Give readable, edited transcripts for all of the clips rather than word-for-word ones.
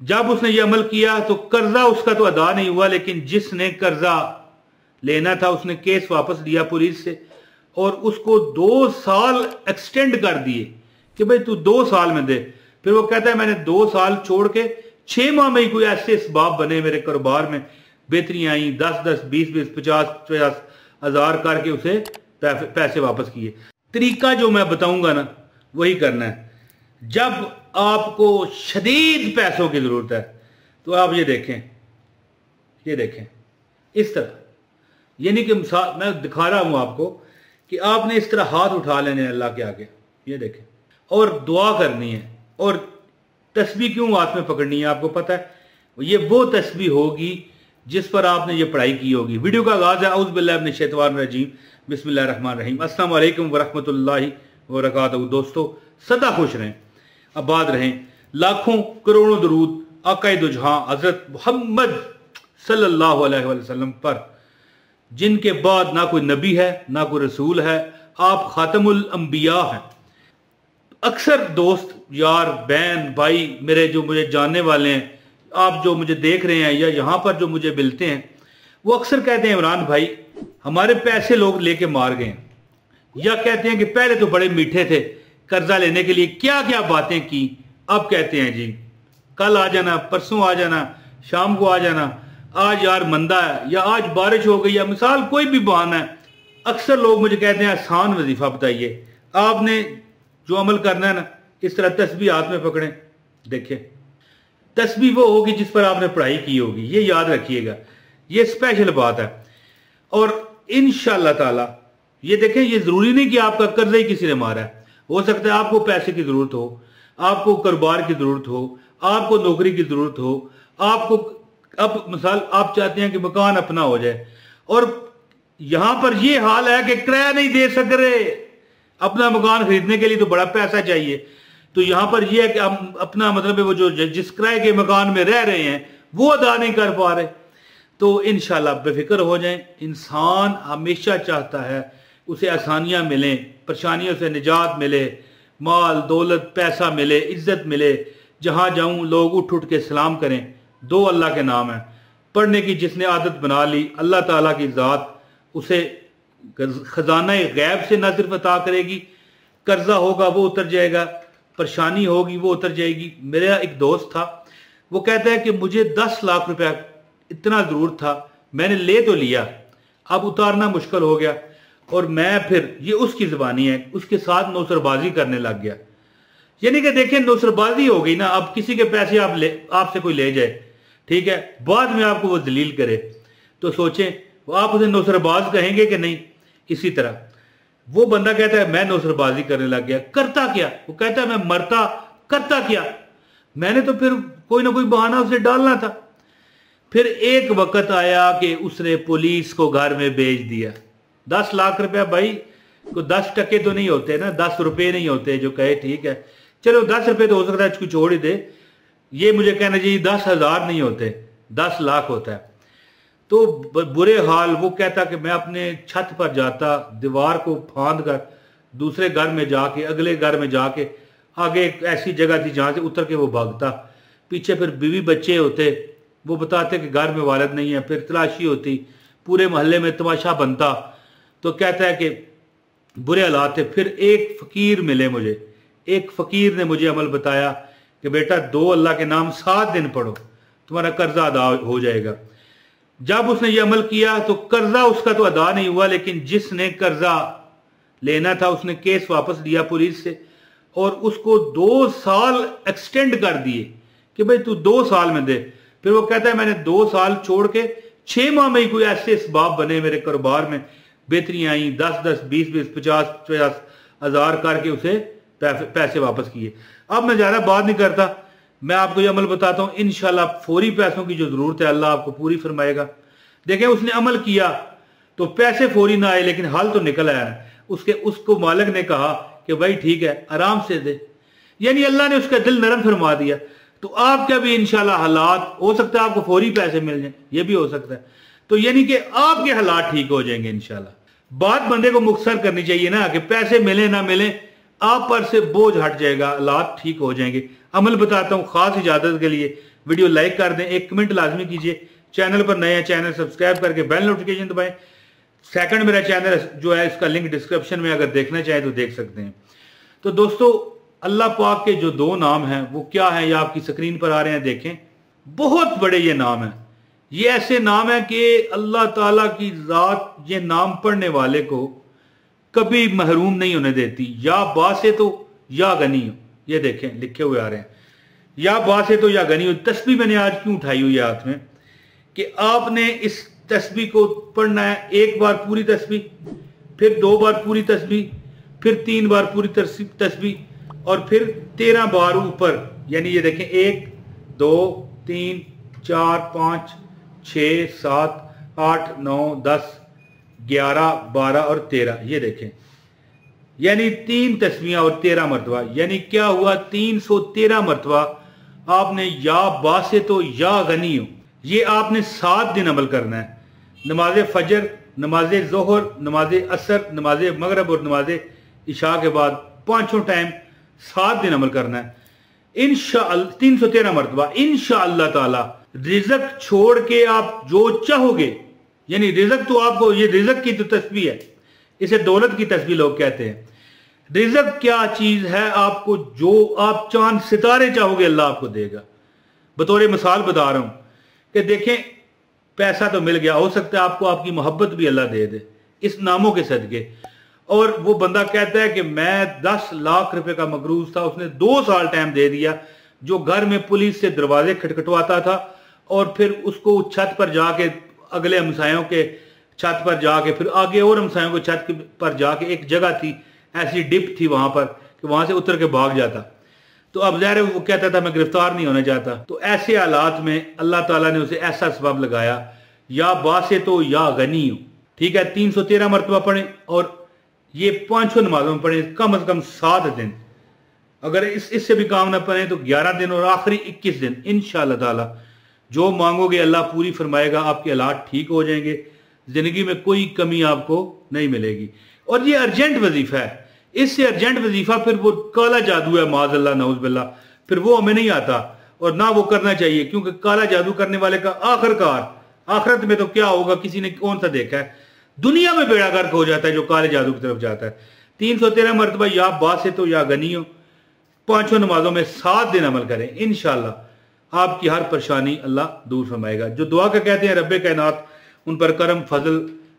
जब उसने ये अमल किया तो कर्जा उसका तो अदा नहीं हुआ, लेकिन जिसने कर्जा लेना था उसने केस वापस लिया पुलिस से और उसको 2 साल एक्सटेंड कर दिए कि भाई तू 2 साल में दे। फिर वो कहता है मैंने 2 साल छोड़ के 6 माह में ही कोई ऐसे इसबाब बने मेरे कारोबार में, बेहतरियां आई, 10-10, 20-20, 50-50 हजार करके उसे पैसे वापस किए। तरीका जो मैं बताऊंगा ना वही करना है। जब आपको शदीद पैसों की जरूरत है तो आप ये देखें इस तरह, यानी कि मिसाल मैं दिखा रहा हूं आपको कि आपने इस तरह हाथ उठा लेने अल्लाह के आगे, ये देखें, और दुआ करनी है। और तस्बीह क्यों हाथ में पकड़नी है आपको पता है, ये वो तस्बीह होगी जिस पर आपने ये पढ़ाई की होगी। वीडियो का आगाज है औज़ु बिल्लाहि मिनश शैतानिर रजीम, बिस्मिल्लाहिर रहमानिर रहीम। अस्सलाम वालेकुम वरहमतुल्लाहि वबरकातुहू। दोस्तों सदा खुश रहें, आबाद रहें। लाखों करोड़ों दरूद आक़ाए दो जहां हजरत मोहम्मद सल्लल्लाहु अलैहि वसल्लम पर, जिनके बाद ना कोई नबी है ना कोई रसूल है, आप खातमुल अंबिया हैं। अक्सर दोस्त यार बहन भाई मेरे जो मुझे जानने वाले हैं, आप जो मुझे देख रहे हैं या यहाँ पर जो मुझे मिलते हैं, वो अक्सर कहते हैं इमरान भाई हमारे पैसे लोग लेके मार गए, या कहते हैं कि पहले तो बड़े मीठे थे, कर्जा लेने के लिए क्या क्या बातें की, अब कहते हैं जी कल आ जाना, परसों आ जाना, शाम को आ जाना, आज यार मंदा है या आज बारिश हो गई, या मिसाल कोई भी बहाना है। अक्सर लोग मुझे कहते हैं आसान वजीफा बताइए। आपने जो अमल करना है ना, इस तरह तस्बीह हाथ में पकड़ें, देखें तस्बीह वो होगी जिस पर आपने पढ़ाई की होगी, ये याद रखिएगा, ये स्पेशल बात है। और इंशाअल्लाह ताला ये देखें, ये जरूरी नहीं कि आपका कर्जा ही किसी ने मारा है, हो सकता है आपको पैसे की जरूरत हो, आपको कारोबार की जरूरत हो, आपको नौकरी की जरूरत हो, आपको अब मिसाल आप चाहते हैं कि मकान अपना हो जाए और यहां पर यह हाल है कि किराया नहीं दे सक रहे, अपना मकान खरीदने के लिए तो बड़ा पैसा चाहिए। तो यहां पर यह है कि हम अपना मतलब वो जो जिस किराए के मकान में रह रहे हैं वो अदा नहीं कर पा रहे। तो इंशाल्लाह बेफिक्र हो जाएं। इंसान हमेशा चाहता है उसे आसानियां मिलें, परेशानियों से निजात मिले, माल दौलत पैसा मिले, इज्जत मिले, जहां जाऊं लोग उठ उठ के सलाम करें। 2 अल्लाह के नाम है, पढ़ने की जिसने आदत बना ली अल्लाह ताला की ज़ात उसे खजाना गैब से न सिर्फ अता करेगी, कर्जा होगा वो उतर जाएगा, परेशानी होगी वो उतर जाएगी। मेरा एक दोस्त था, वो कहता है कि मुझे 10 लाख रुपया इतना जरूर था, मैंने ले तो लिया, अब उतारना मुश्किल हो गया और मैं फिर, ये उसकी ज़बानी है, उसके साथ नौसरबाजी करने लग गया। यानी कि देखें नौसरबाजी हो गई ना, अब किसी के पैसे आपसे कोई ले जाए, ठीक है, बाद में आपको वो जलील करे, तो सोचें आप उसे नौसरबाज कहेंगे कि नहीं। इसी तरह वो बंदा कहता है मैं नौसरबाजी करने लग गया, करता क्या, वो कहता है मैं मरता, करता क्या, मैंने तो फिर कोई ना कोई बहाना उसे डालना था। फिर एक वक्त आया कि उसने पुलिस को घर में भेज दिया। 10 लाख रुपया भाई को 10 टके तो नहीं होते ना, 10 रुपए नहीं होते जो कहे ठीक है चलो 10 रुपए तो हो सकता है कुछ छोड़ ही दे, ये मुझे कहना चाहिए 10,000 नहीं होते, 10 लाख होता है। तो बुरे हाल वो कहता कि मैं अपने छत पर जाता, दीवार को फांद कर दूसरे घर में जाके, अगले घर में जाके, आगे एक ऐसी जगह थी जहाँ से उतर के वो भागता, पीछे फिर बीवी बच्चे होते, वो बताते कि घर में वालिद नहीं है, फिर तलाशी होती, पूरे मोहल्ले में तमाशा बनता। तो कहता है कि बुरे हालात थे। फिर एक फ़कीर मिले मुझे, एक फ़कीर ने मुझे अमल बताया कि बेटा 2 अल्लाह के नाम 7 दिन पढ़ो, तुम्हारा कर्जा अदा हो जाएगा। जब उसने ये अमल किया तो कर्जा उसका तो अदा नहीं हुआ, लेकिन जिसने कर्जा लेना था उसने केस वापस लिया पुलिस से और उसको 2 साल एक्सटेंड कर दिए कि भाई तू 2 साल में दे। फिर वो कहता है मैंने 2 साल छोड़ के 6 माह में ही कोई ऐसे इसबाब बने मेरे कारोबार में, बेहतरियां आई, 10-10, 20-20, 50-50 हजार करके उसे पैसे वापस किए। अब मैं ज़्यादा बात नहीं करता, मैं आपको ये अमल बताता हूँ, इंशाल्लाह फौरी पैसों की जो ज़रूरत है अल्लाह आपको पूरी फरमाएगा। देखें उसने अमल किया तो पैसे फौरी ना आए, लेकिन हल तो निकल आया। उसको मालिक ने कहा कि भाई ठीक है आराम से दे, यानी अल्लाह ने उसका दिल नरम फरमा दिया। तो आपका भी इंशाल्लाह हालात हो सकता है आपको फौरी पैसे मिल जाए, ये भी हो सकता है। तो यानी कि आपके हालात ठीक हो जाएंगे इंशाल्लाह। बात बंदे को मुख्तसर करनी चाहिए ना कि पैसे मिले ना मिले, आप पर से बोझ हट जाएगा, हालात ठीक हो जाएंगे। अमल बताता हूँ खास इजाजत के लिए वीडियो लाइक कर दें, एक कमेंट लाजमी कीजिए, चैनल पर नए हैं चैनल सब्सक्राइब करके बेल नोटिफिकेशन दबाएं। सेकंड मेरा चैनल जो है इसका लिंक डिस्क्रिप्शन में, अगर देखना चाहें तो देख सकते हैं। तो दोस्तों अल्लाह पाक के जो 2 नाम हैं वो क्या है, ये आपकी स्क्रीन पर आ रहे हैं, देखें। बहुत बड़े ये नाम हैं, ये ऐसे नाम है कि अल्लाह ताला की जात ये नाम पढ़ने वाले को कभी महरूम नहीं होने देती। या बासे तो या गनी हो, ये देखें लिखे हुए आ रहे हैं, या बासे तो या गनी हो। तस्बीह मैंने आज क्यों उठाई हुई है हाथ में कि आपने इस तस्बीह को पढ़ना है, 1 बार पूरी तस्बीह, फिर 2 बार पूरी तस्बीह, फिर 3 बार पूरी तस्बीह और फिर 13 बार ऊपर। यानी ये देखें 1 2 3 4 5 6 7 8 9 10 11 12 और 13, ये देखें यानी 3 तस्बीहां और 13 मरतबा। यानी क्या हुआ, 313 मरतबा आपने या बासे तो या गनी हो, ये आपने 7 दिन अमल करना है। नमाज फजर, नमाज जोहर, नमाज असर, नमाज मगरब और नमाज इशा के बाद 5 टाइम 7 दिन अमल करना है इंशाअल्लाह, 313 मरतबा इंशाअल्लाह ताला। रिज़्क छोड़ के आप जो चाहोगे, यानी रिज़्क तो आपको, ये रिज़्क की तो तस्बीह है, इसे दौलत की तस्बीह लोग कहते हैं। रिज़्क क्या चीज है, आपको जो आप चांद सितारे चाहोगे अल्लाह आपको देगा। बतौर मिसाल बता रहा हूं कि देखें पैसा तो मिल गया, हो सकता है आपको आपकी मोहब्बत भी अल्लाह दे दे इस नामों के सदके। और वो बंदा कहता है कि मैं 10 लाख रुपए का मकरूज था, उसने 2 साल टाइम दे दिया, जो घर में पुलिस से दरवाजे खटखटवाता था और फिर उसको छत पर जाके अगले हमसायों के छत पर जाके फिर आगे और हमसायों के छत पर जाके, एक जगह थी ऐसी डिप थी वहां पर कि वहां से उतर के भाग जाता। तो अब ज़ाहिर वो कहता था मैं गिरफ्तार नहीं होना चाहता। तो ऐसे हालात में अल्लाह ताला ने उसे ऐसा सबब लगाया, या बासे तो या गनी हो, ठीक है। 313 मरतबा पढ़े और ये 5 नमाजों में पढ़े, कम से कम 7 दिन। अगर इससे भी काम ना पड़े तो 11 दिन और आखिरी 21 दिन इंशाअल्लाह ताला जो मांगोगे अल्लाह पूरी फरमाएगा। आपके हालात ठीक हो जाएंगे, जिंदगी में कोई कमी आपको नहीं मिलेगी। और ये अर्जेंट वजीफा है, इससे अर्जेंट वजीफा फिर वो काला जादू है, माज़अल्लाह नऊज़ बिल्लाह, फिर वो हमें नहीं आता और ना वो करना चाहिए, क्योंकि काला जादू करने वाले का आखिरकार आखिरत में तो क्या होगा किसी ने कौन सा देखा है, दुनिया में बेड़ा गर्क हो जाता है जो काले जादू की तरफ जाता है। 313 मरतबा या बासे तो या गनी हो, 5 नमाजों में 7 दिन अमल करें, इंशाअल्लाह आपकी हर परेशानी अल्लाह दूर फरमाएगा। जो दुआ का कहते हैं रब्बे कायनात उन पर करम फजल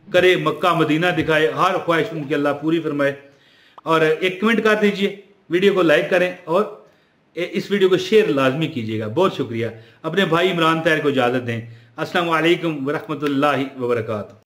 करे, मक्का मदीना दिखाए, हर ख्वाहिश उनकी अल्लाह पूरी फरमाए। और एक कमेंट कर दीजिए, वीडियो को लाइक करें और इस वीडियो को शेयर लाजमी कीजिएगा। बहुत शुक्रिया। अपने भाई इमरान ताहिर को इजाज़त दें। अस्सलामु अलैकुम व रहमतुल्लाहि व बरकातुहू।